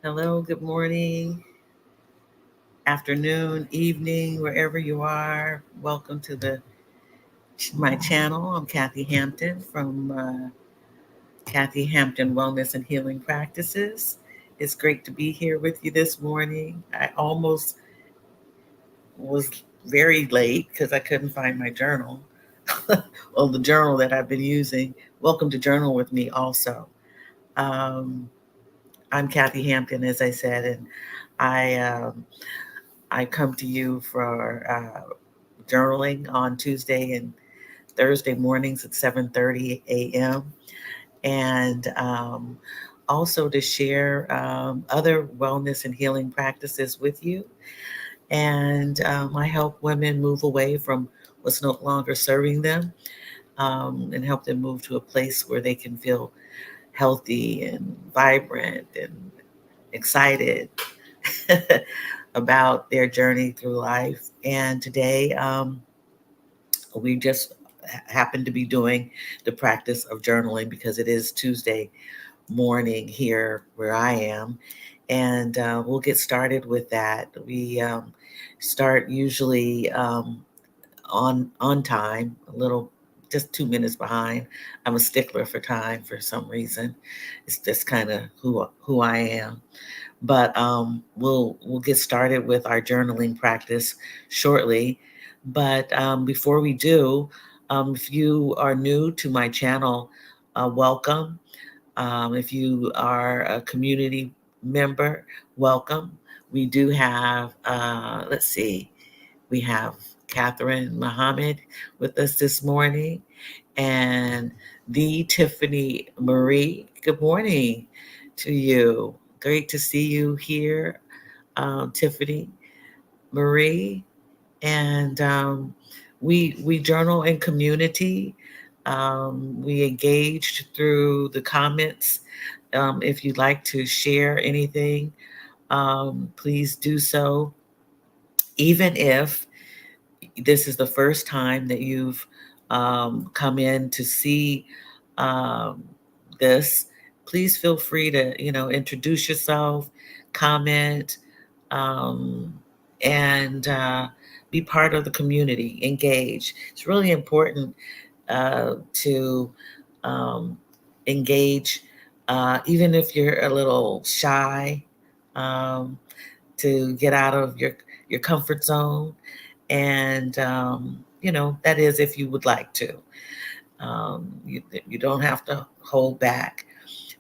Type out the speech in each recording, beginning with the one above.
Hello, good morning, afternoon, evening, wherever you are. Welcome to my channel. I'm Kathy Hampton from Kathy Hampton Wellness and Healing Practices. It's great to be here with you this morning. I almost was very late because I couldn't find my journal. Well, the journal that I've been using. Welcome to Journal with Me also. Um, I'm Kathy Hampton, as I said, and I I come to you for journaling on Tuesday and Thursday mornings at 7:30 a.m. and also to share other wellness and healing practices with you. And I help women move away from what's no longer serving them and help them move to a place where they can feel healthy and vibrant and excited about their journey through life. And today, we just happen to be doing the practice of journaling because it is Tuesday morning here where I am. And we'll get started with that. We start usually on time, a little just 2 minutes behind. I'm a stickler for time for some reason. It's just kind of who I am. But we'll get started with our journaling practice shortly. But before we do, if you are new to my channel, welcome. If you are a community member, welcome. We do have, let's see, we have Catherine Muhammad with us this morning and the Tiffany Marie. Good morning to you. Great to see you here, Tiffany Marie. And we journal in community. We engaged through the comments. If you'd like to share anything, please do so. Even if this is the first time that you've come in to see um, this, please feel free to introduce yourself, comment, um, and be part of the community. Engage. It's really important to um, engage, even if you're a little shy, um, to get out of your comfort zone and that is if you would like to. You don't have to hold back,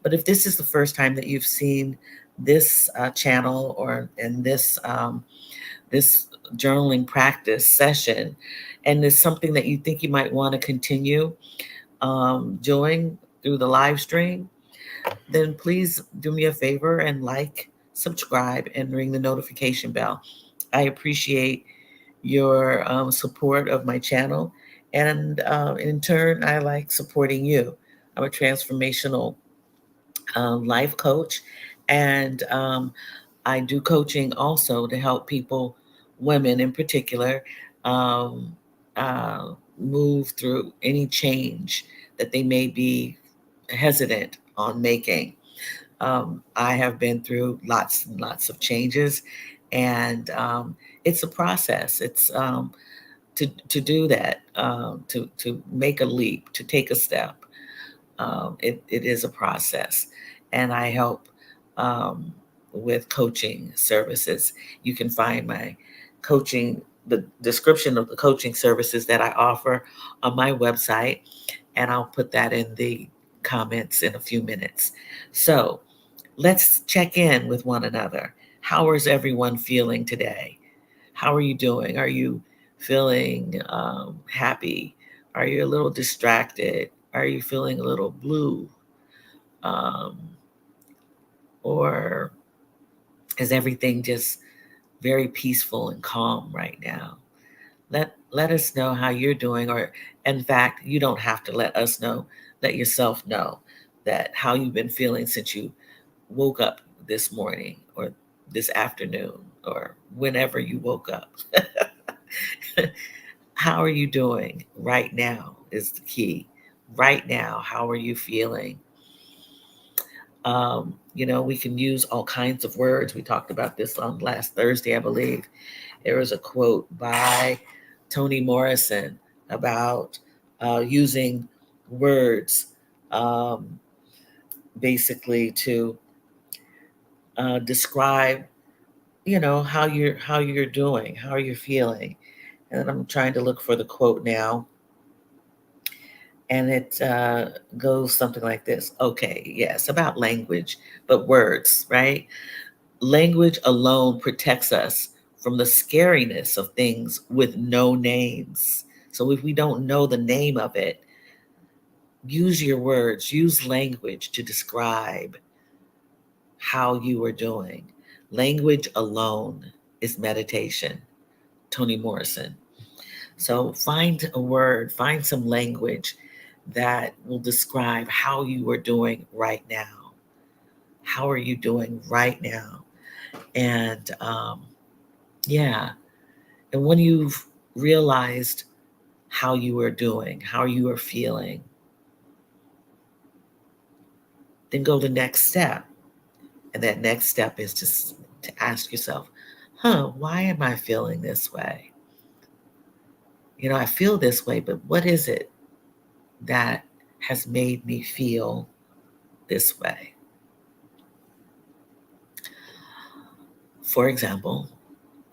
but if this is the first time that you've seen this channel or in this journaling practice session, and there's something that you think you might want to continue doing through the live stream, then please do me a favor and subscribe, and ring the notification bell. I appreciate your support of my channel. And in turn, I like supporting you. I'm a transformational life coach, and I do coaching also to help people, women in particular, um, uh, move through any change that they may be hesitant on making. I have been through lots and lots of changes, and it's a process. It's to do that, to make a leap, to take a step. It is a process, and I help um, with coaching services. You can find my coaching, the description of the coaching services that I offer on my website, and I'll put that in the comments in a few minutes. So let's check in with one another. How is everyone feeling today? How are you doing? Are you feeling happy? Are you a little distracted? Are you feeling a little blue? Um, or is everything just very peaceful and calm right now? Let us know how you're doing, or in fact, you don't have to let us know. Let yourself know that how you've been feeling since you woke up this morning or this afternoon or whenever you woke up. How are you doing right now is the key. Right now, how are you feeling? We can use all kinds of words. We talked about this on last Thursday, I believe. There was a quote by Toni Morrison about using words, um, basically to describe, how you're doing, how you're feeling. And I'm trying to look for the quote now, and it goes something like this. Okay, yes, about language, but words, right? Language alone protects us from the scariness of things with no names. So if we don't know the name of it, use your words, use language to describe how you are doing. Language alone is meditation. Toni Morrison. So find a word, find some language that will describe how you are doing right now. How are you doing right now? And yeah, and when you've realized how you are doing, how you are feeling, then go the next step. And that next step is just to ask yourself, why am I feeling this way? I feel this way, but what is it that has made me feel this way? For example,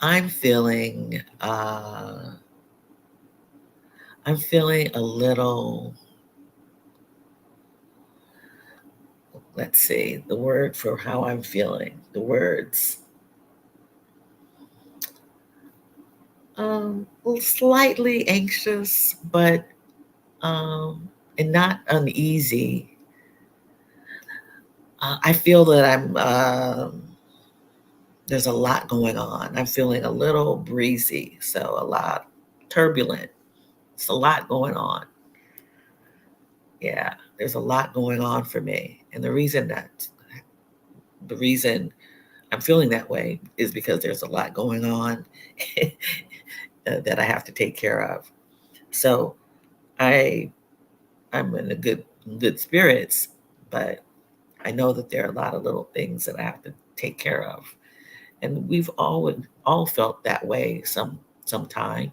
I'm feeling a little, let's see, the word for how I'm feeling, the words. Slightly anxious, but and not uneasy. I feel that there's a lot going on. I'm feeling a little breezy, so a lot turbulent. It's a lot going on. Yeah, there's a lot going on for me, and the reason I'm feeling that way is because there's a lot going on that I have to take care of. So I I'm in a good spirits, but I know that there are a lot of little things that I have to take care of. And we've all felt that way sometime,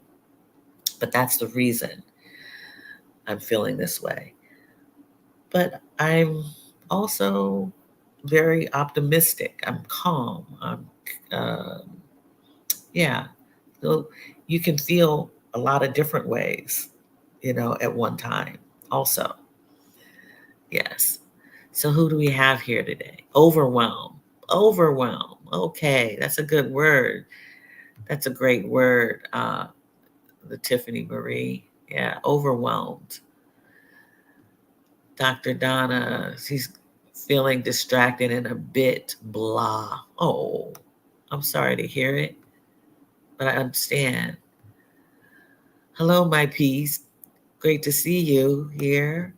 but that's the reason I'm feeling this way. But I'm also very optimistic. I'm calm. Uh, yeah. So you can feel a lot of different ways, at one time. Also, yes. So who do we have here today? Overwhelm. Overwhelm. Okay, that's a good word. That's a great word. The Tiffany Marie. Yeah, overwhelmed. Dr. Donna, she's feeling distracted and a bit blah. Oh, I'm sorry to hear it, but I understand. Hello, my peace. Great to see you here.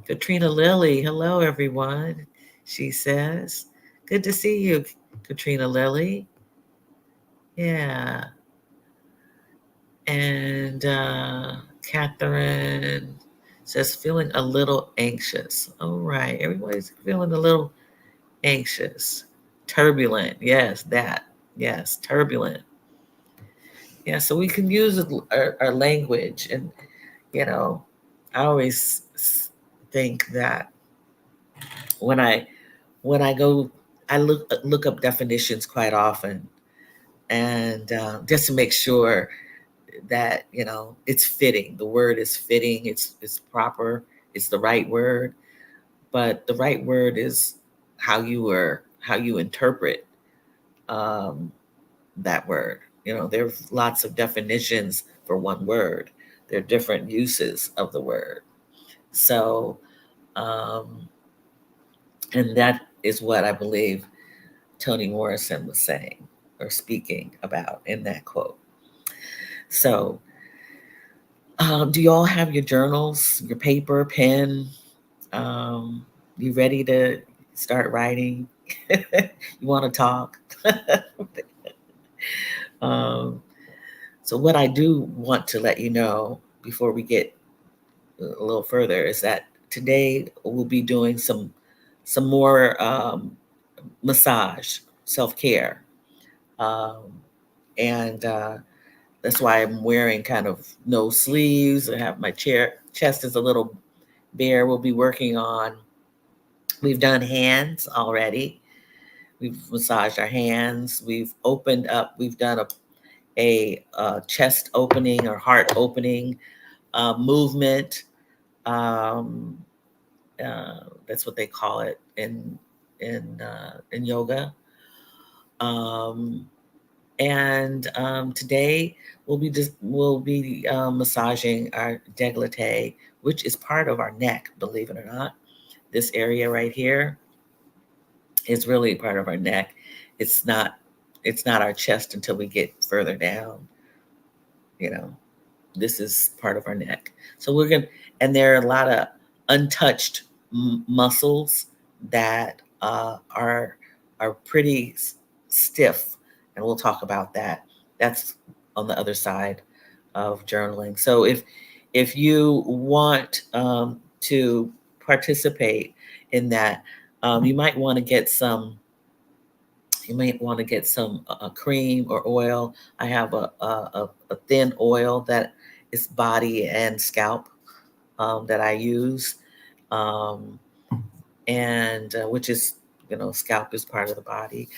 Katrina Lilly, hello, everyone. She says, good to see you, Katrina Lilly. Yeah. And Catherine says, feeling a little anxious. All right. Everybody's feeling a little anxious. Turbulent. Yes, that. Yes, turbulent. Yeah, so we can use our language. And, you know, I always think that when I when I go, I look up definitions quite often, and just to make sure that it's fitting. The word is fitting. It's proper. It's the right word. But the right word is how you interpret um, that word. There's lots of definitions for one word. There are different uses of the word. So, um, and that is what I believe Toni Morrison was saying or speaking about in that quote. So, do you all have your journals, your paper, pen? Um, you ready to start writing? You want to talk? um, so, what I do want to let you know before we get a little further is that today we'll be doing some some more massage, self-care. And that's why I'm wearing kind of no sleeves. I have my chest is a little bare. We'll be working on, we've done hands already. We've massaged our hands. We've opened up, we've done a chest opening or heart opening movement. Um, that's what they call it in yoga. Um, and today we'll be massaging our décolleté, which is part of our neck. Believe it or not, this area right here is really part of our neck. It's not. It's not our chest until we get further down. You know, this is part of our neck. So we're going to, and there are a lot of untouched muscles that are pretty stiff, and we'll talk about that. That's on the other side of journaling. So if you want to participate in that, you might want to get some. You might want to get some cream or oil. I have a thin oil that is body and scalp that I use, um, and which is, scalp is part of the body.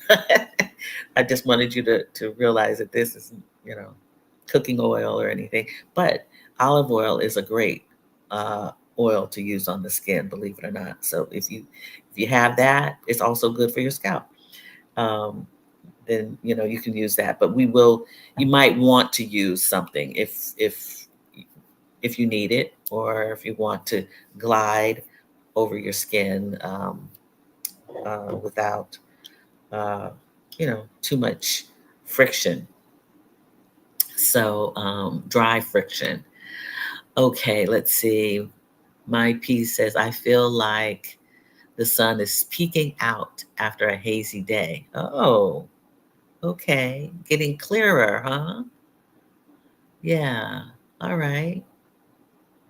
I just wanted you to realize that this isn't, cooking oil or anything, but olive oil is a great oil to use on the skin, believe it or not. So if you have that, it's also good for your scalp. Um, then you can use that. But you might want to use something if you need it, or if you want to glide over your skin without too much friction. So dry friction. Okay, let's see. My piece says, I feel like the sun is peeking out after a hazy day. Oh, okay. Getting clearer, huh? Yeah. All right.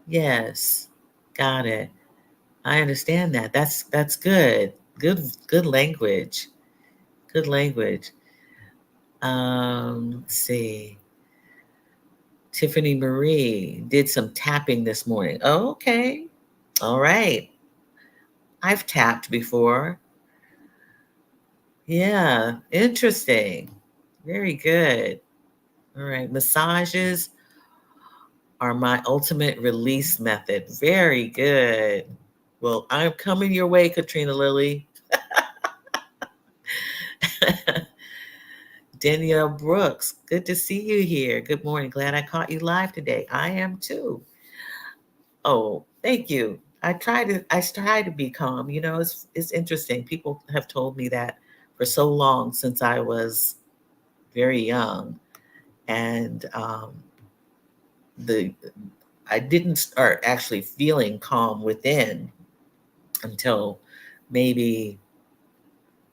Yes. Got it. I understand that. That's good. Good language. Good language. Let's see. Tiffany Marie did some tapping this morning. Oh, okay. All right. I've tapped before. Yeah. Interesting. Very good. All right. Massages are my ultimate release method. Very good. Well, I'm coming your way, Katrina Lilly. Danielle Brooks, good to see you here. Good morning. Glad I caught you live today. I am too. Oh, thank you. I try to be calm. It's interesting. People have told me that for so long, since I was very young, and the I didn't start actually feeling calm within until maybe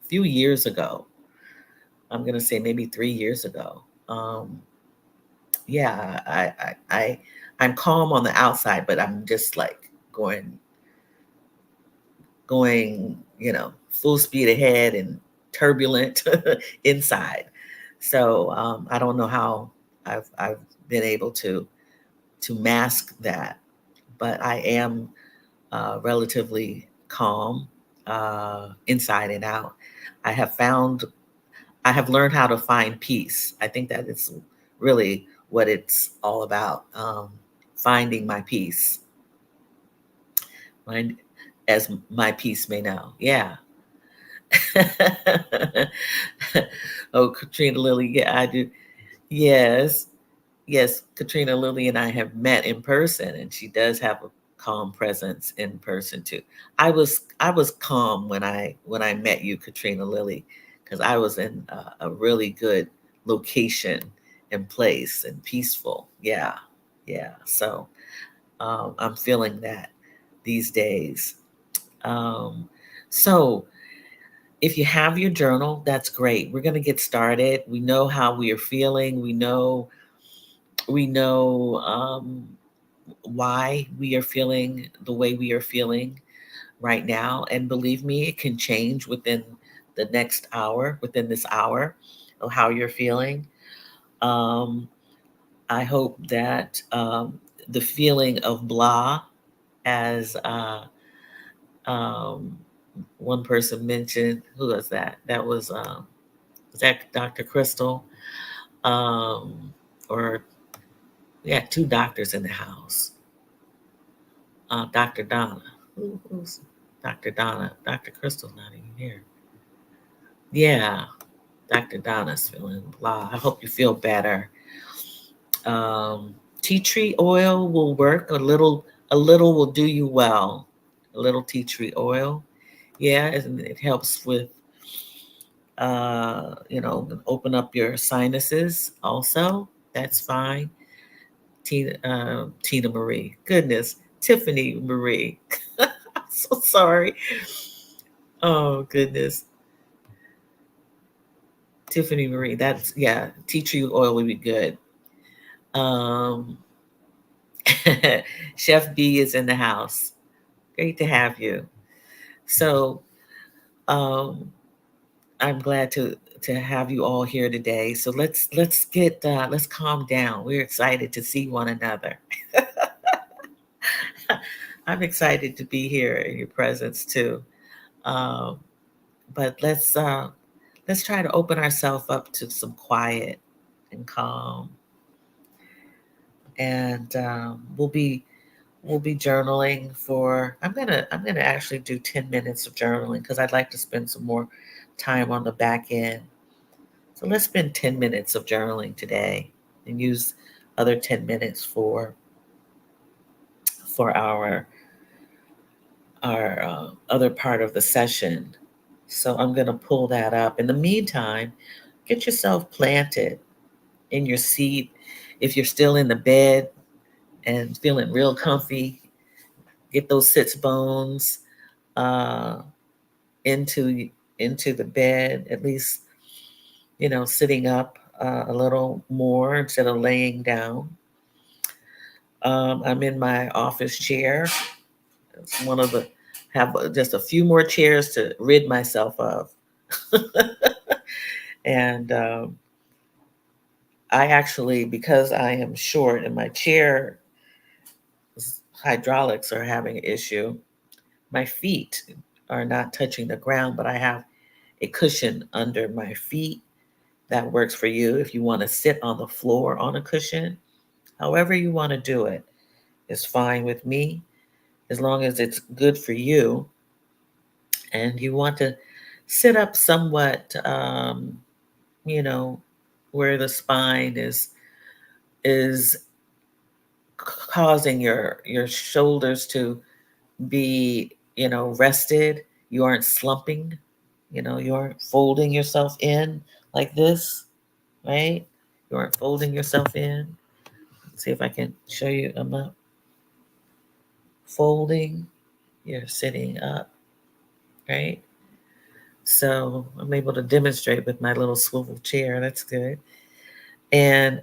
a few years ago. I'm gonna say maybe 3 years ago. Yeah, I'm calm on the outside, but I'm just like going, full speed ahead and turbulent inside. So I don't know how I've been able to mask that, but I am relatively calm inside and out. I have found I have learned how to find peace. I think that it's really what it's all about, finding my peace. Mind as my peace may know. Yeah. Oh, Katrina Lilly. Yeah, I do. Yes. Yes, Katrina Lilly and I have met in person, and she does have a calm presence in person too. I was calm when I met you, Katrina Lilly, because I was in a really good location and place and peaceful. Yeah, yeah. So I'm feeling that these days. Um, so if you have your journal, that's great. We're going to get started. We know how we are feeling. We know why we are feeling the way we are feeling. right now. And believe me, it can change within the next hour, within this hour of how you're feeling. Um, I hope that the feeling of blah, as um, one person mentioned, who was that? Was that Dr. Crystal? Um, or we had two doctors in the house. Dr. Donna. Who's Dr. Donna? Dr. Crystal's not even here. Yeah, Dr. Donna's feeling blah. I hope you feel better. Um, Tea tree oil will work. A little will do you well. A little tea tree oil. Yeah, it helps with, open up your sinuses also. That's fine. Tina Marie. Goodness. Tiffany Marie. I'm so sorry. Oh, goodness. Tiffany Marie. That's, yeah, tea tree oil would be good. Um, Chef B is in the house. Great to have you. So, um, I'm glad to have you all here today. So let's calm down. We're excited to see one another. I'm excited to be here in your presence too. Um, but let's try to open ourselves up to some quiet and calm, and we'll be journaling for. I'm gonna actually do 10 minutes of journaling because I'd like to spend some more time on the back end. So let's spend 10 minutes of journaling today, and use other 10 minutes for our other part of the session. So I'm going to pull that up. In the meantime, get yourself planted in your seat. If you're still in the bed and feeling real comfy, get those sits bones uh, into into the bed. At least sitting up a little more instead of laying down. I'm in my office chair. It's one of the have just a few more chairs to rid myself of. And I actually, because I am short and my chair hydraulics are having an issue, my feet are not touching the ground, but I have a cushion under my feet that works for you. If you want to sit on the floor on a cushion, however you want to do it is fine with me, as long as it's good for you. And you want to sit up somewhat, you know, where the spine is causing your shoulders to be, rested. You aren't slumping, you aren't folding yourself in like this, right? You aren't folding yourself in. Let's see if I can show you. I'm not folding. You're sitting up, right? So I'm able to demonstrate with my little swivel chair. That's good. And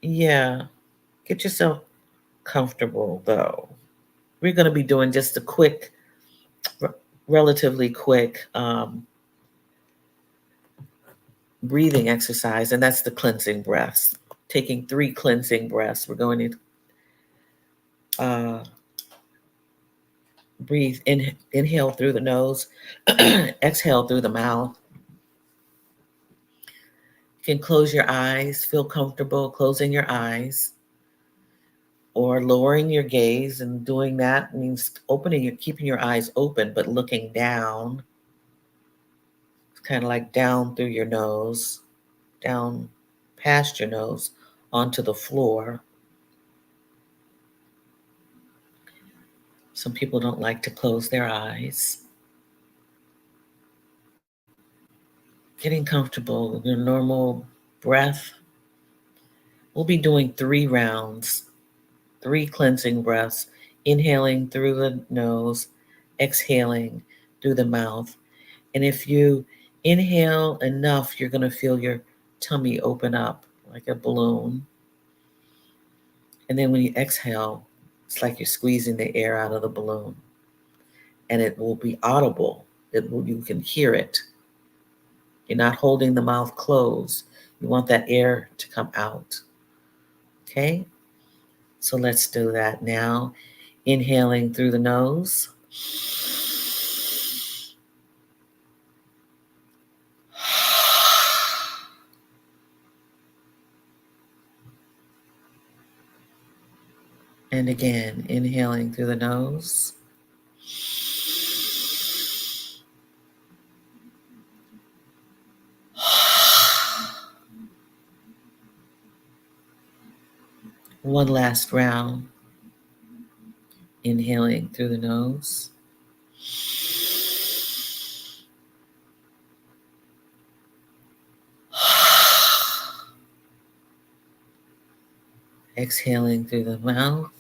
yeah, get yourself comfortable though. We're going to be doing just a quick, relatively quick breathing exercise, and that's the cleansing breaths. Taking 3 cleansing breaths. We're going to breathe in, inhale through the nose, exhale through the mouth. You can close your eyes, feel comfortable closing your eyes or lowering your gaze. And doing that means keeping your eyes open, but looking down. It's kind of like down through your nose, down past your nose onto the floor. Some people don't like to close their eyes. Getting comfortable with your normal breath. We'll be doing 3 rounds, 3 cleansing breaths, inhaling through the nose, exhaling through the mouth. And if you inhale enough, you're going to feel your tummy open up like a balloon. And then when you exhale, It's like you're squeezing the air out of the balloon, and it will be audible. You can hear it. You're not holding the mouth closed. You want that air to come out. Okay? So let's do that now. Inhaling through the nose. And again, inhaling through the nose. One last round. Inhaling through the nose. Exhaling through the mouth.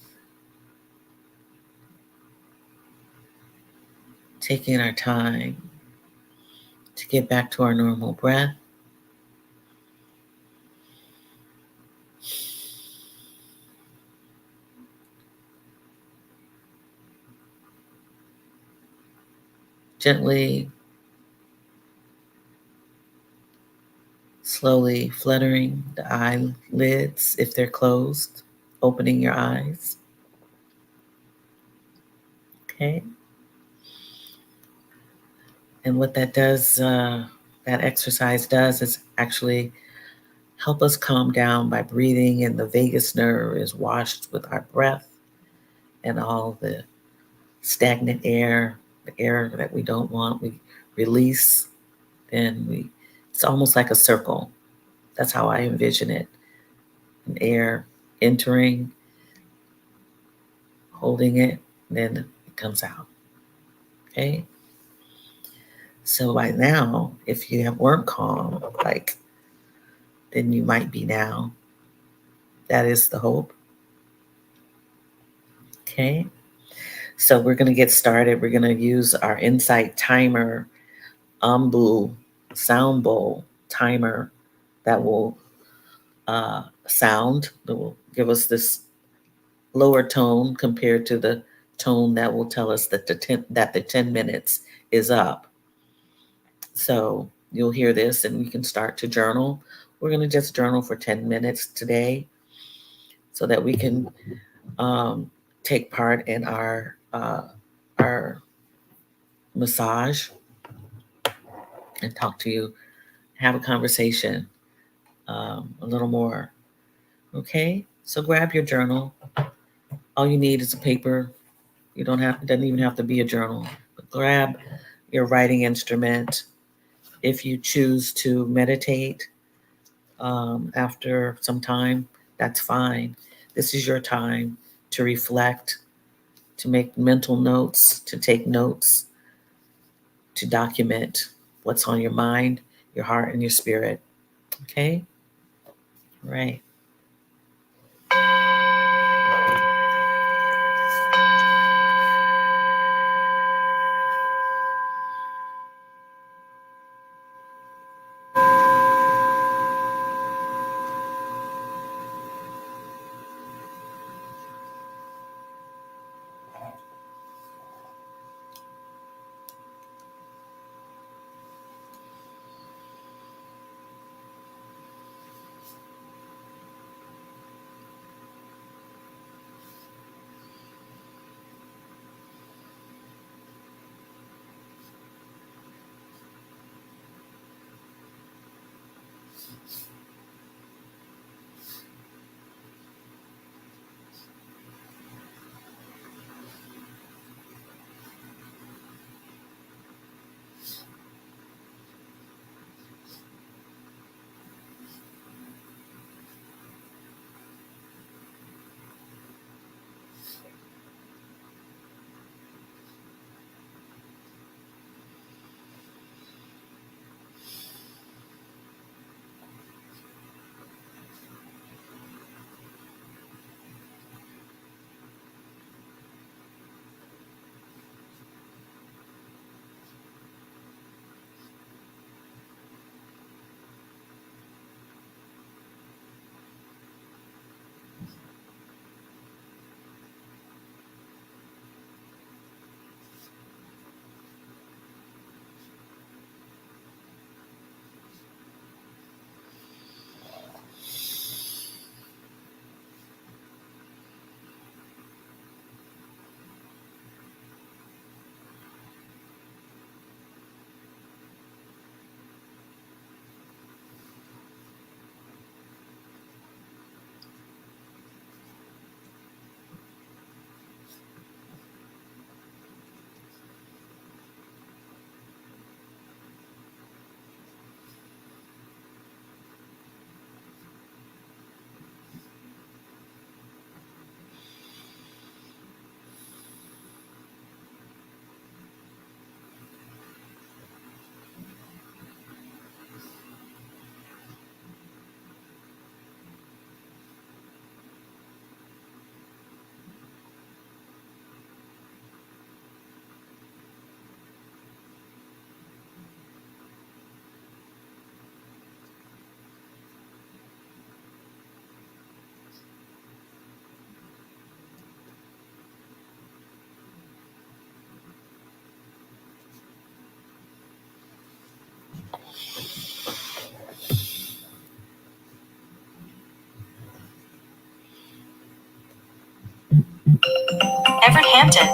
Taking our time to get back to our normal breath. Gently, slowly fluttering the eyelids if they're closed, opening your eyes. Okay. And what that does, that exercise does, is actually help us calm down by breathing, and the vagus nerve is washed with our breath and all the stagnant air, the air that we don't want, we release. It's almost like a circle. That's how I envision it. An air entering, holding it, then it comes out. Okay. So by now, if you weren't calm, then you might be now. That is the hope. Okay. So we're going to get started. We're going to use our Insight Timer Ombu sound bowl timer that will sound, that will give us this lower tone compared to the tone that will tell us that the 10 minutes is up. So you'll hear this and we can start to journal. We're going to just journal for 10 minutes today so that we can take part in our massage and talk to you, have a conversation a little more. Okay, so grab your journal. All you need is a paper. You don't have, it doesn't even have to be a journal, but grab your writing instrument. If you choose to meditate after some time, that's fine. This is your time to reflect, to make mental notes, to take notes, to document what's on your mind, your heart, and your spirit. Okay? Right. Everett Hampton.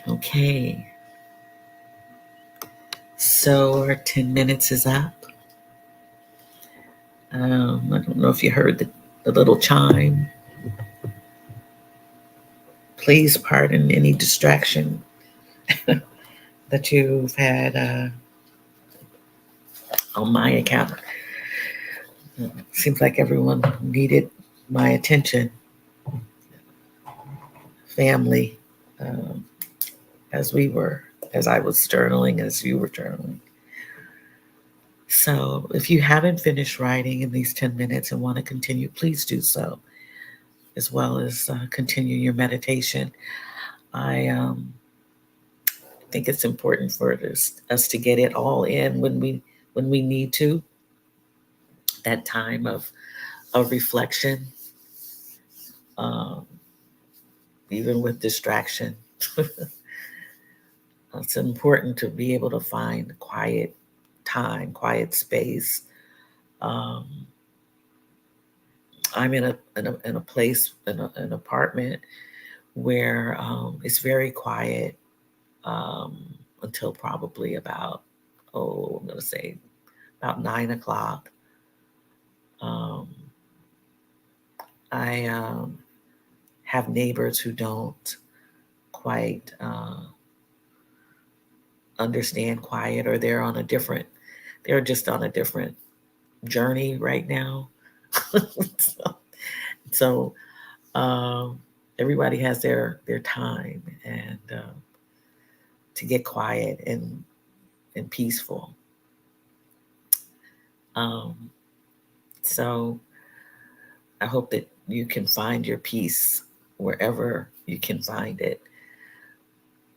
Okay, so our 10 minutes is up. I don't know if you heard the little chime. Please pardon any distraction that you've had on my account. Seems like everyone needed my attention. Family. um, as I was journaling, as you were journaling. So if you haven't finished writing in these 10 minutes and want to continue, please do so, as well as continue your meditation. I think it's important for us to get it all in when we need to. That time of reflection, um, even with distraction. It's important to be able to find quiet time, quiet space. Um, I'm in a place, an apartment where it's very quiet um, until probably about, I'm going to say about 9 o'clock. Um, I have neighbors who don't quite understand quiet, or they're just on a different journey right now. so, so um, everybody has their time and to get quiet and peaceful. Um, so I hope that you can find your peace wherever you can find it,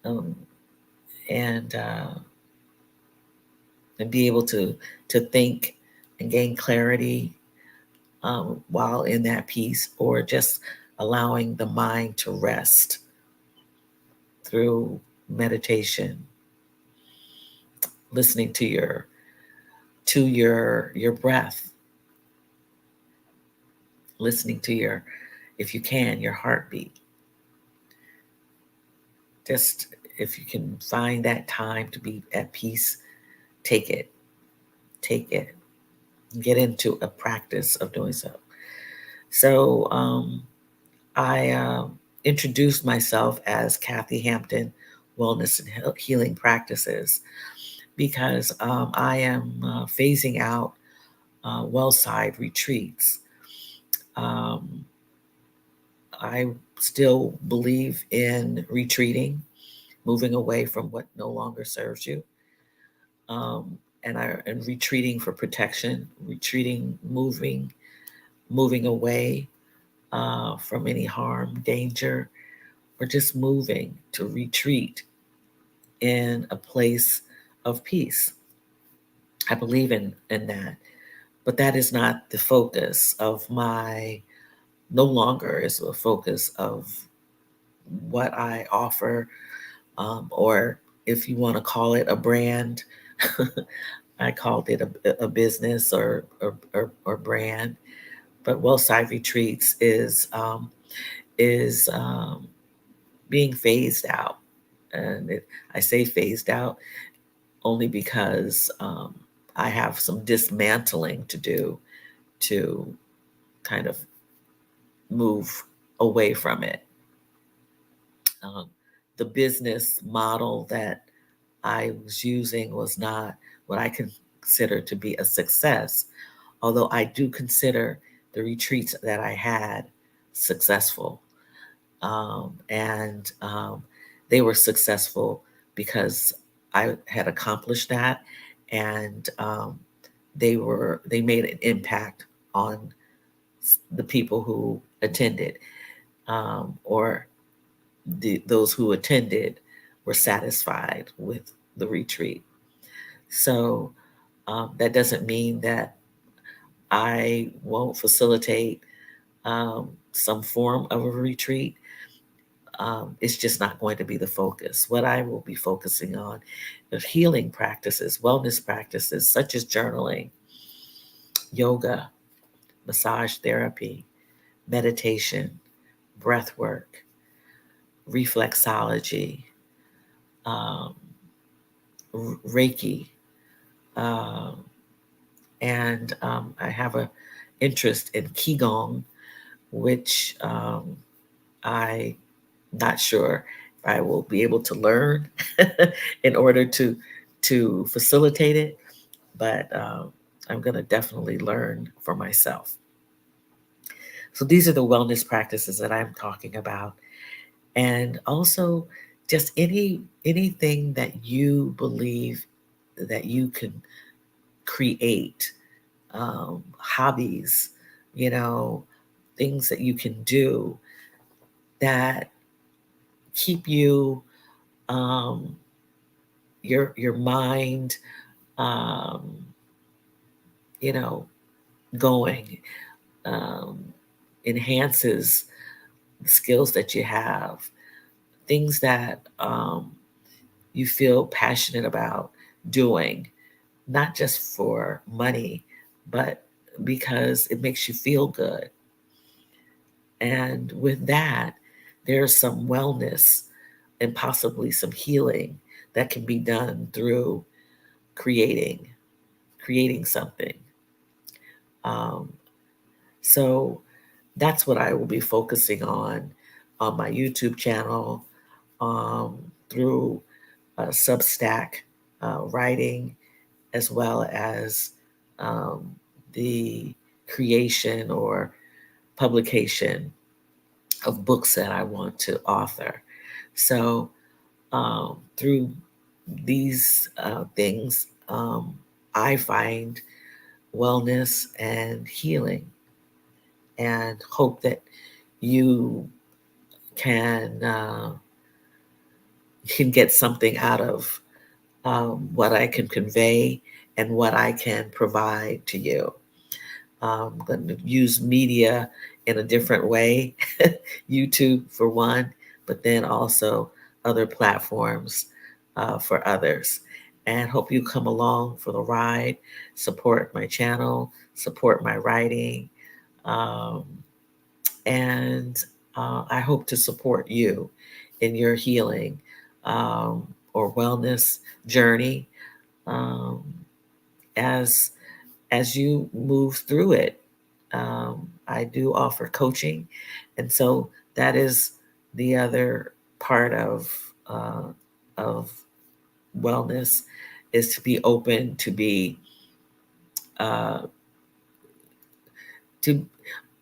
um, and be able to think and gain clarity while in that peace, or just allowing the mind to rest through meditation, listening to your breath, listening to your, if you can, your heartbeat. Just if you can find that time to be at peace, take it, take it, get into a practice of doing so. So I introduced myself as Kathy Hampton Wellness and Healing Practices because I am phasing out well-side retreats. Um, I still believe in retreating, moving away from what no longer serves you, and retreating for protection, retreating, moving away from any harm, danger, or just moving to retreat in a place of peace. I believe in that, but that is not the focus of my. No longer is the focus of what I offer, or if you want to call it a brand, I called it a business or brand. But Wellside Retreats is being phased out, and I say phased out only because I have some dismantling to do to kind of move away from it. Um, the business model that I was using was not what I consider to be a success, although I do consider the retreats that I had successful. And they were successful because I had accomplished that, and they made an impact on the people who attended, or those who attended were satisfied with the retreat. So that doesn't mean that I won't facilitate some form of a retreat. It's just not going to be the focus. What I will be focusing on is healing practices, wellness practices such as journaling, yoga, massage therapy, meditation, breath work, reflexology, um, Reiki, um, and I have a interest in Qigong, which I'm not sure if I will be able to learn in order to facilitate it, but I'm going to definitely learn for myself. So these are the wellness practices that I'm talking about, and also just anything that you believe that you can create, hobbies, you know, things that you can do that keep you, um, your mind, um, you know, going, um, enhances the skills that you have, things that, you feel passionate about doing, not just for money, but because it makes you feel good. And with that, there's some wellness and possibly some healing that can be done through creating, creating something. Um, so that's what I will be focusing on my YouTube channel, through Substack writing, as well as, um, the creation or publication of books that I want to author. So, through these things, I find wellness and healing, and hope that you can can get something out of, what I can convey and what I can provide to you. I'm going to use media in a different way, YouTube for one, but then also other platforms for others. And hope you come along for the ride, support my channel, support my writing, um, and I hope to support you in your healing, or wellness journey, um, as you move through it. I do offer coaching, and so that is the other part of wellness, is to be open to be uh, to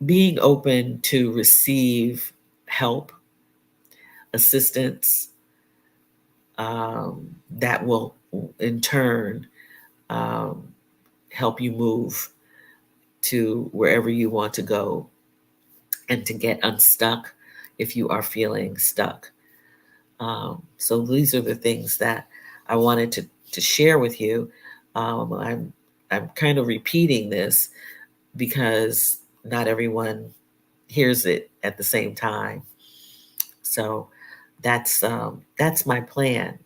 being open to receive help, assistance, that will in turn, um, help you move to wherever you want to go, and to get unstuck if you are feeling stuck. So these are the things that I wanted to share with you. I'm kind of repeating this because not everyone hears it at the same time. So that's my plan.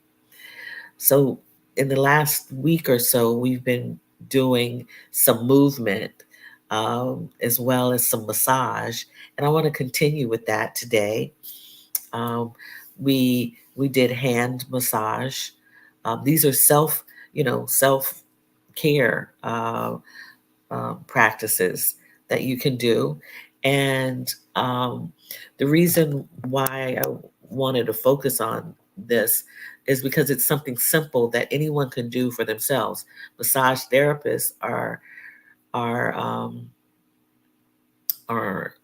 So in the last week or so, we've been doing some movement, as well as some massage, and I want to continue with that today. Um, we did hand massage. These are self care practices that you can do, and the reason why I wanted to focus on this is because it's something simple that anyone can do for themselves. Massage therapists are are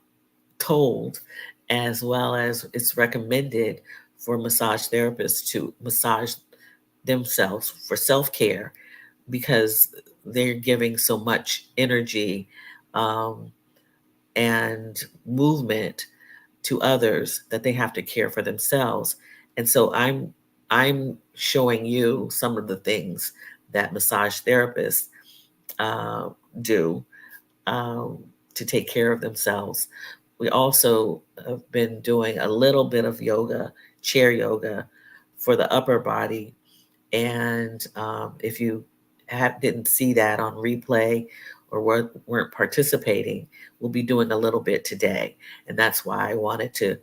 told, as well as it's recommended for massage therapists to massage themselves for self care, because they're giving so much energy, um, and movement to others, that they have to care for themselves. And so I'm showing you some of the things that massage therapists uh, do, um, to take care of themselves. We also have been doing a little bit of yoga, chair yoga, for the upper body. And if you didn't see that on replay, or weren't participating, we'll be doing a little bit today. And that's why I wanted to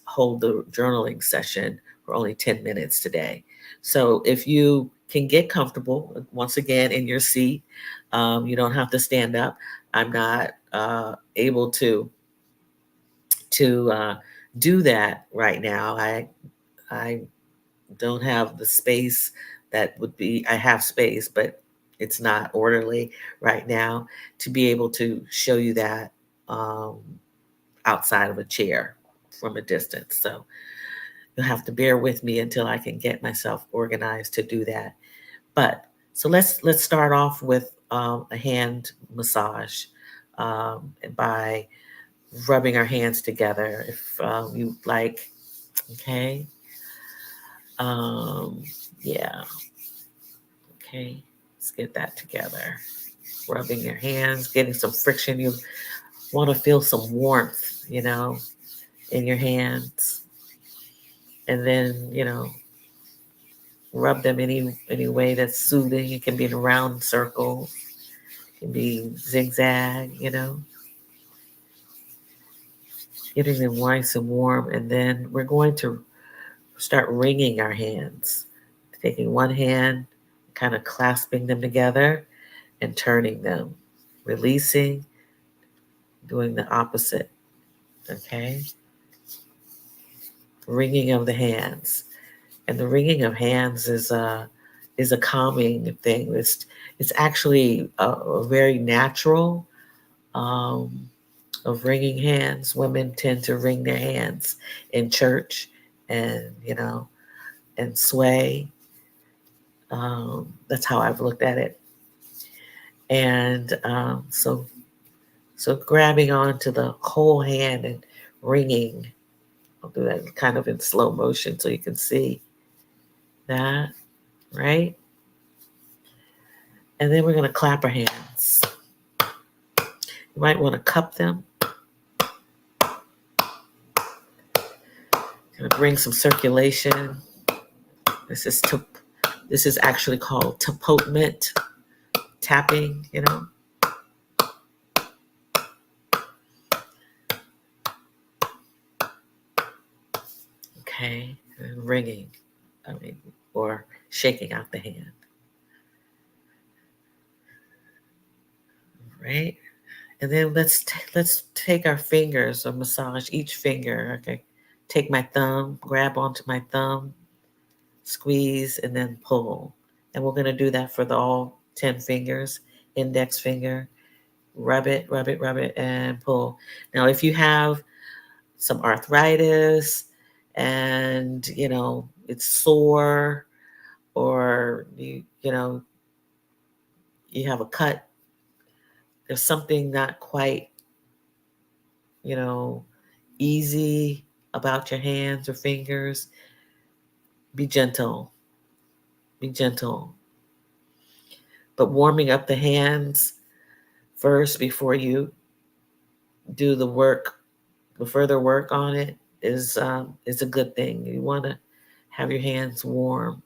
hold the journaling session for only 10 minutes today. So if you can get comfortable, once again, in your seat, you don't have to stand up. I'm not able to do that right now. I don't have the space that would be. I have space, but it's not orderly right now to be able to show you that, outside of a chair from a distance. So You'll have to bear with me until I can get myself organized to do that. But so let's start off with a hand massage by rubbing our hands together, if you like. Okay. Um, yeah. Okay. Let's get that together. Rubbing your hands, getting some friction. You want to feel some warmth, in your hands, and then rub them any way that's soothing. It can be in a round circle, it can be zigzag. Getting them nice and warm, and then we're going to start wringing our hands, taking one hand, kind of clasping them together, and turning them, releasing, doing the opposite. Okay, wringing of the hands. And the wringing of hands is a calming thing. It's actually a very natural um, of wringing hands. Women tend to wring their hands in church, and and sway. That's how I've looked at it. And so grabbing onto the whole hand and wringing. I'll do that kind of in slow motion so you can see that, right? And then we're going to clap our hands. You might want to cup them. Going to bring some circulation. This is this is actually called tapotement, tapping. Okay, and ringing. Or shaking out the hand. Right, and then let's take our fingers or massage each finger. Okay, take my thumb, grab onto my thumb, squeeze, and then pull. And we're going to do that for all 10 fingers, index finger, rub it, rub it, rub it, and pull. Now, if you have some arthritis and, it's sore, or you have a cut, there's something not quite, you know, easy about your hands or fingers, be gentle. Be gentle. But warming up the hands first before you do the further work on it is a good thing. You want to have your hands warm.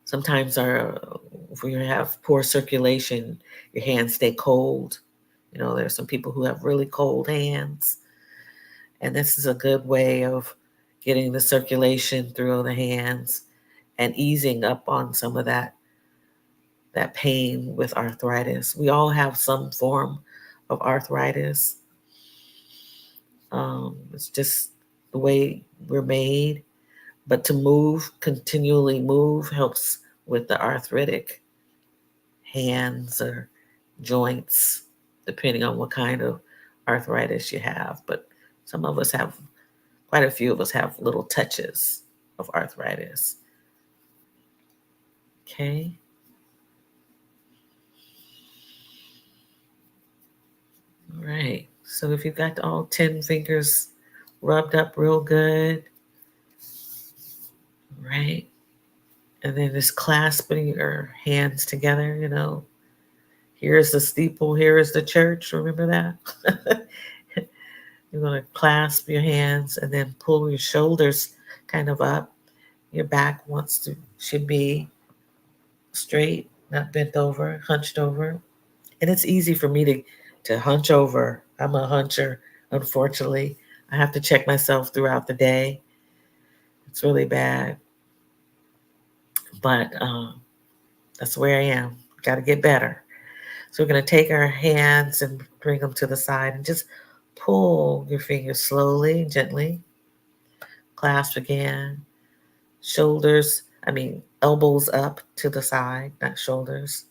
Sometimes if we have poor circulation, your hands stay cold. There's some people who have really cold hands, and this is a good way of getting the circulation through the hands and easing up on some of that pain with arthritis. We all have some form of arthritis. It's just the way we're made. But to continually move, helps with the arthritic hands or joints, depending on what kind of arthritis you have. But quite a few of us have little touches of arthritis. Okay. All right. So if you've got all 10 fingers rubbed up real good, right? And then just clasping your hands together, Here is the steeple, here is the church. Remember that? You're going to clasp your hands and then pull your shoulders kind of up. Your back should be straight, not bent over, hunched over. And it's easy for me to hunch over. I'm a huncher, unfortunately. I have to check myself throughout the day. It's really bad. But that's where I am. Got to get better. So we're going to take our hands and bring them to the side and just pull your fingers slowly, gently. Clasp again. Elbows up to the side, not shoulders.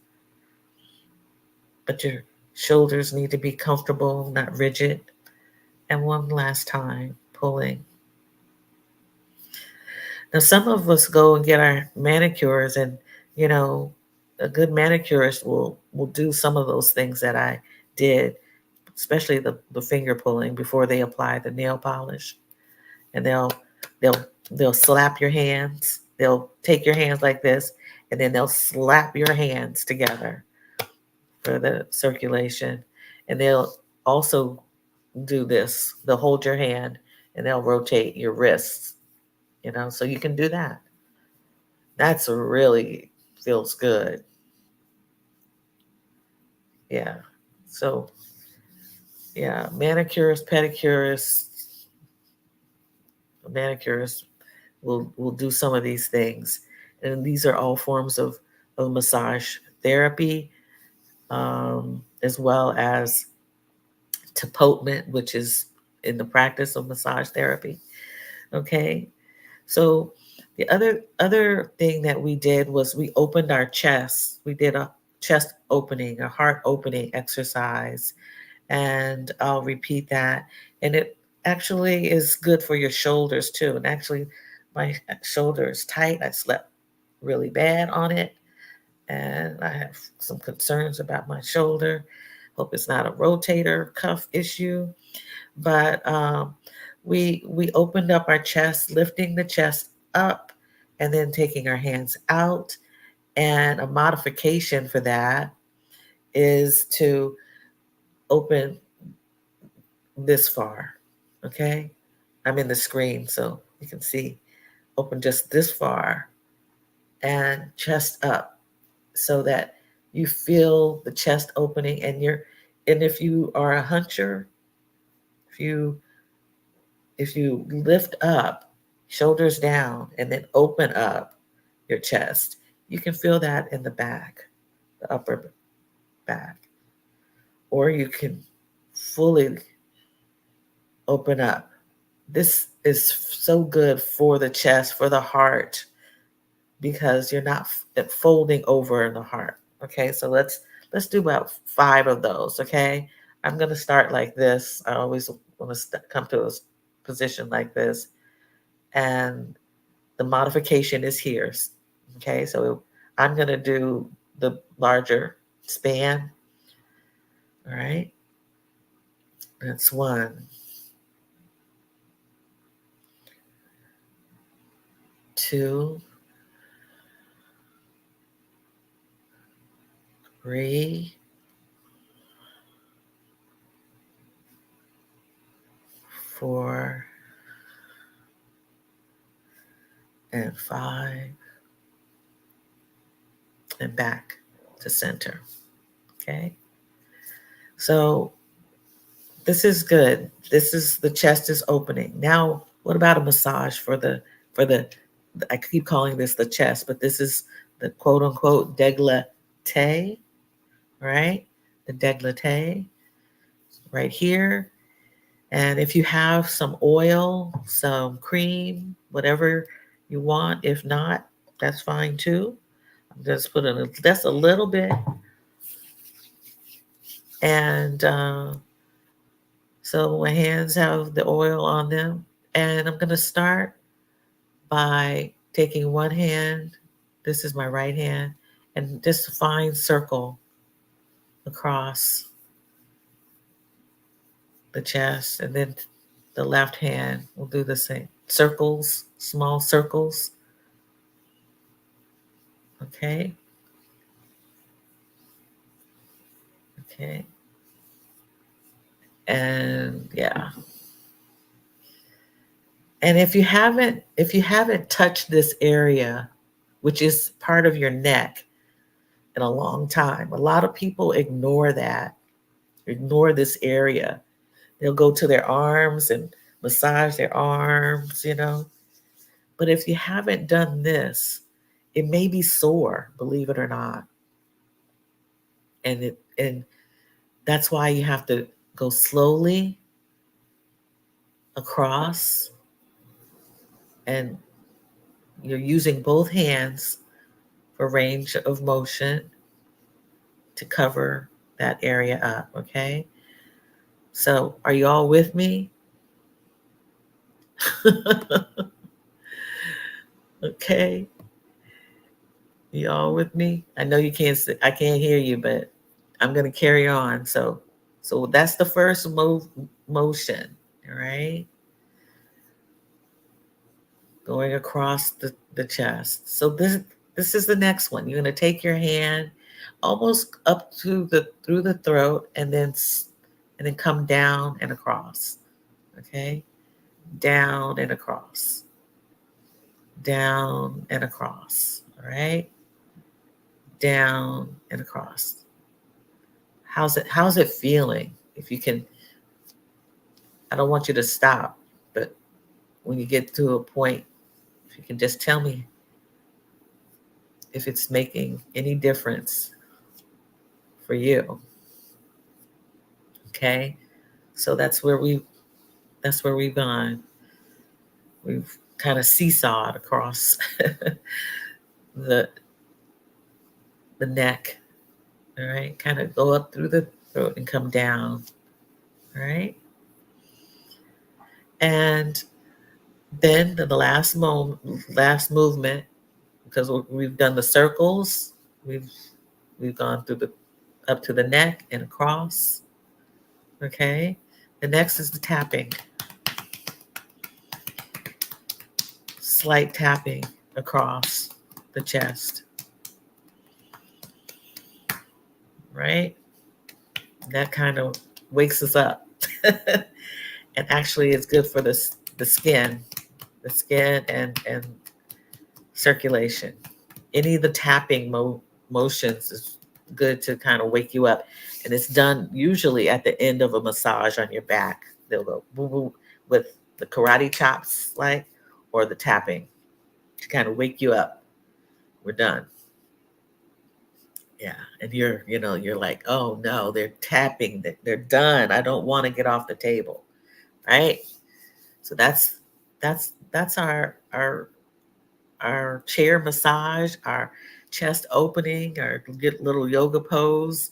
But your shoulders need to be comfortable, not rigid. And one last time, pulling. Now, some of us go and get our manicures, and you know, a good manicurist will do some of those things that I did, especially the finger pulling before they apply the nail polish, and they'll they'll slap your hands. They'll take your hands like this, and then they'll slap your hands together for the circulation, and they'll also do this. They'll hold your hand and they'll rotate your wrists. So you can do that. That's really feels good. Yeah. So yeah, manicurists will do some of these things, and these are all forms of massage therapy, as well as tapotement, which is in the practice of massage therapy. Okay, so the other thing that we did was we opened our chest. We did a chest opening, a heart opening exercise, and I'll repeat that. And it actually is good for your shoulders too. And actually, my shoulder is tight. I slept really bad on it, and I have some concerns about my shoulder. Hope it's not a rotator cuff issue. But we opened up our chest, lifting the chest up, and then taking our hands out. And a modification for that is to open this far. Okay, I'm in the screen so you can see. Open just this far and chest up, so that you feel the chest opening, and if you are a huncher, if you if you lift up, shoulders down, and then open up your chest, you can feel that in the back, the upper back. Or you can fully open up. This is so good for the chest, for the heart, because you're not folding over in the heart. Okay, so let's do about 5 of those. Okay, I'm gonna start like this. I always want to come to a position like this, and the modification is here. Okay, so I'm gonna do the larger span. All right, that's 1, 2, 3, 4, and 5, and back to center. Okay, so this is good. This is the chest is opening. Now, what about a massage for the I keep calling this the chest, but this is the quote unquote décolleté, right? The décolleté right here. And if you have some oil, some cream, whatever you want, if not, that's fine too. I'm just putting just a little bit. And so my hands have the oil on them. And I'm going to start by taking one hand, this is my right hand, and just a fine circle across the chest. And then the left hand will do the same. Circles, small circles. Okay. Okay. And yeah. And if you haven't touched this area, which is part of your neck, in a long time, a lot of people ignore this area. They'll go to their arms and massage their arms. But if you haven't done this, it may be sore, believe it or not. And that's why you have to go slowly across, and you're using both hands for range of motion to cover that area up, okay? So, are you all with me? Okay, you all with me? I know you can't. I can't hear you, but I'm gonna carry on. So that's the first motion. All right, going across the chest. So this is the next one. You're gonna take your hand almost up to the through the throat, and then come down and across. Okay, down and across, down and across. All right, down and across. How's it feeling? If you can, I don't want you to stop, but when you get to a point, if you can just tell me if it's making any difference for you. Okay? So that's where we've gone. We've kind of seesawed across the the neck. All right? Kind of go up through the throat and come down. All right? And then the last movement, because we've done the circles, we've we've gone through the up to the neck and across. Okay. The next is the tapping, slight tapping across the chest. Right. That kind of wakes us up, and actually, it's good for the skin and circulation. Any of the tapping motions is good to kind of wake you up. And it's done usually at the end of a massage on your back. They'll go boo boo with the karate chops, like, or the tapping to kind of wake you up. We're done. Yeah. And you're like, oh no, they're tapping, they're done. I don't want to get off the table. Right. So that's our chair massage, our chest opening, our get little yoga pose,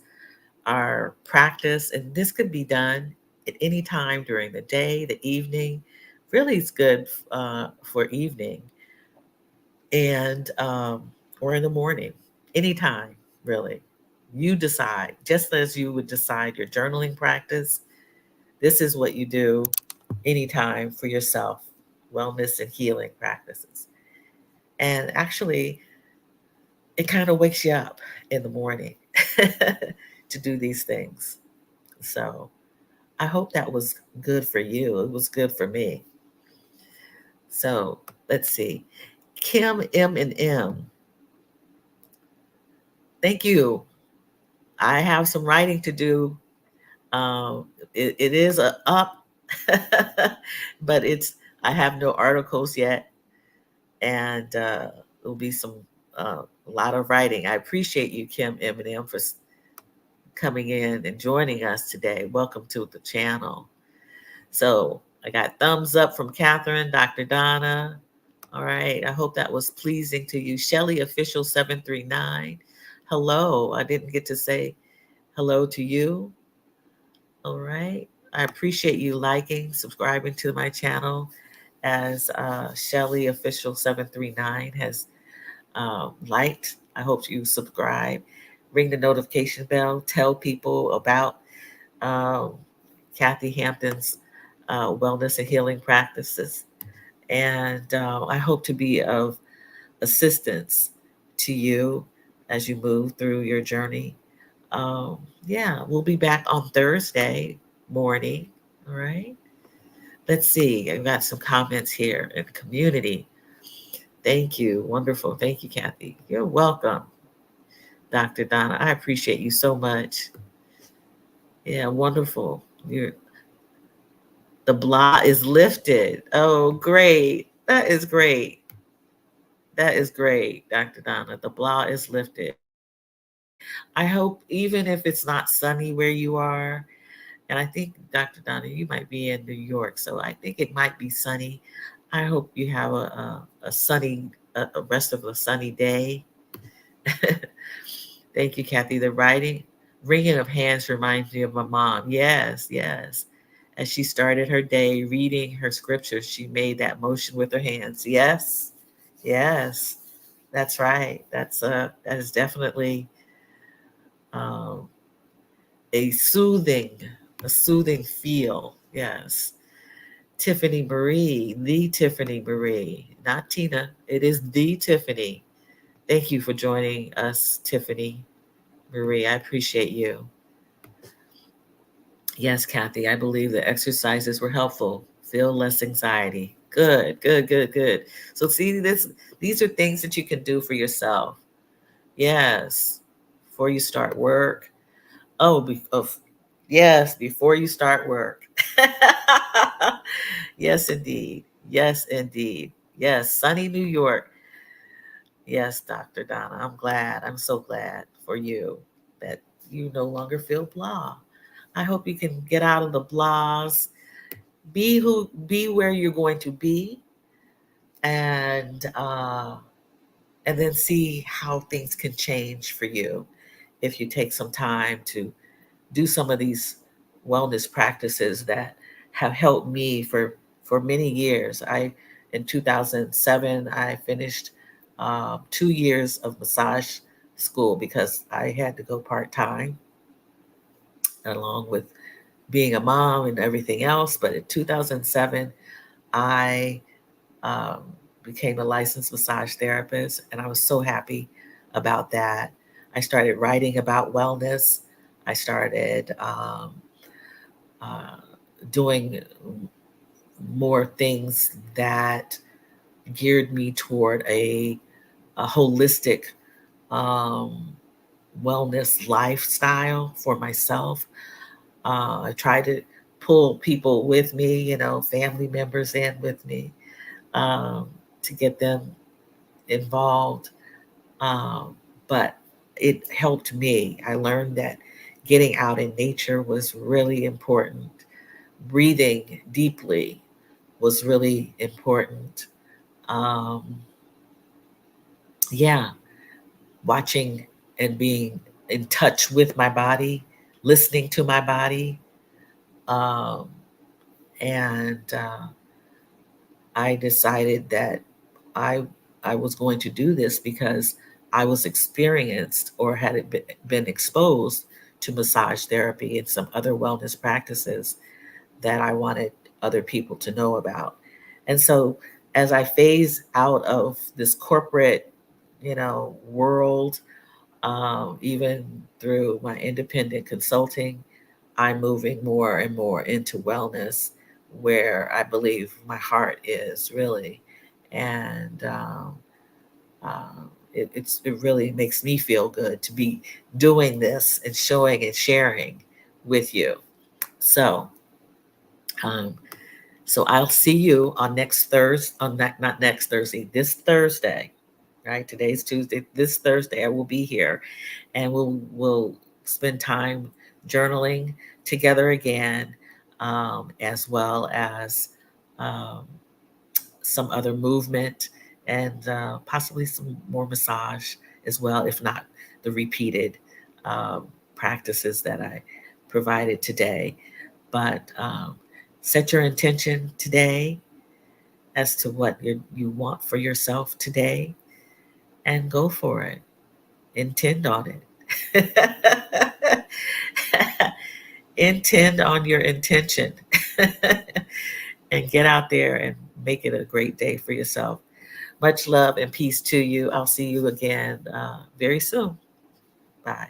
our practice. And this could be done at any time during the day, the evening. Really, it's good for evening and or in the morning, anytime, really. You decide, just as you would decide your journaling practice. This is what you do anytime for yourself, wellness and healing practices. And actually, it kind of wakes you up in the morning to do these things. So I hope that was good for you. It was good for me. So let's see. Kim M and M. Thank you. I have some writing to do. It is a up, but I have no articles yet, and there'll be a lot of writing. I appreciate you, Kim M and M, for coming in and joining us today. Welcome to the channel. So I got thumbs up from Catherine, Dr. Donna. All right. I hope that was pleasing to you. Shelly Official 739. Hello. I didn't get to say hello to you. All right. I appreciate you liking, subscribing to my channel, as Shelly Official 739 has liked. I hope you subscribe. Ring the notification bell. Tell people about um, Kathy Hampton's wellness and healing practices. And I hope to be of assistance to you as you move through your journey. Yeah, we'll be back on Thursday morning. All right. Let's see. I've got some comments here in the community. Thank you. Wonderful. Thank you, Kathy. You're welcome, Dr. Donna. I appreciate you so much. Yeah, wonderful. The blah is lifted. Oh, great. That is great. That is great, Dr. Donna. The blah is lifted. I hope, even if it's not sunny where you are, and I think, Dr. Donna, you might be in New York, so I think it might be sunny. I hope you have a sunny, a rest of a sunny day. Thank you, Kathy. The ringing of hands reminds me of my mom. Yes, yes. As she started her day reading her scriptures, she made that motion with her hands. Yes, Yes, that's right. That is definitely um, a soothing, a soothing feel. Yes. Tiffany Marie, the Tiffany Marie, not Tina. It is the Tiffany. Thank you for joining us, Tiffany Marie. I appreciate you. Yes, Kathy, I believe the exercises were helpful. Feel less anxiety. Good, good, good, good. So see this these are things that you can do for yourself. Yes. Before you start work. Yes, before you start work. Yes, indeed. Yes, indeed. Yes, sunny New York. Yes, Dr. Donna. I'm glad. I'm so glad for you that you no longer feel blah. I hope you can get out of the blahs, be where you're going to be, and then see how things can change for you if you take some time to do some of these wellness practices that have helped me for many years. I In 2007 I finished 2 years of massage school because I had to go part time along with being a mom and everything else. But in 2007 I um, became a licensed massage therapist, and I was so happy about that. I started writing about wellness. I started uh, doing more things that geared me toward a holistic um, wellness lifestyle for myself. I tried to pull people with me, family members in with me, um, to get them involved. Um, but it helped me. I learned that getting out in nature was really important. Breathing deeply was really important. Um, yeah, watching and being in touch with my body, listening to my body. Um, and I decided that I I was going to do this because I was experienced or had been exposed to massage therapy and some other wellness practices that I wanted other people to know about. And so as I phase out of this corporate, world, even through my independent consulting, I'm moving more and more into wellness, where I believe my heart is really. And it really makes me feel good to be doing this and showing and sharing with you. So, um, so I'll see you on next Thursday, not next Thursday, this Thursday, right? Today's Tuesday. This Thursday, I will be here, and we'll spend time journaling together again, as well as um, some other movement and possibly some more massage as well, if not the repeated um, practices that I provided today. But set your intention today as to what you want for yourself today, and go for it. Intend on it. Intend on your intention and get out there and make it a great day for yourself. Much love and peace to you. I'll see you again very soon. Bye.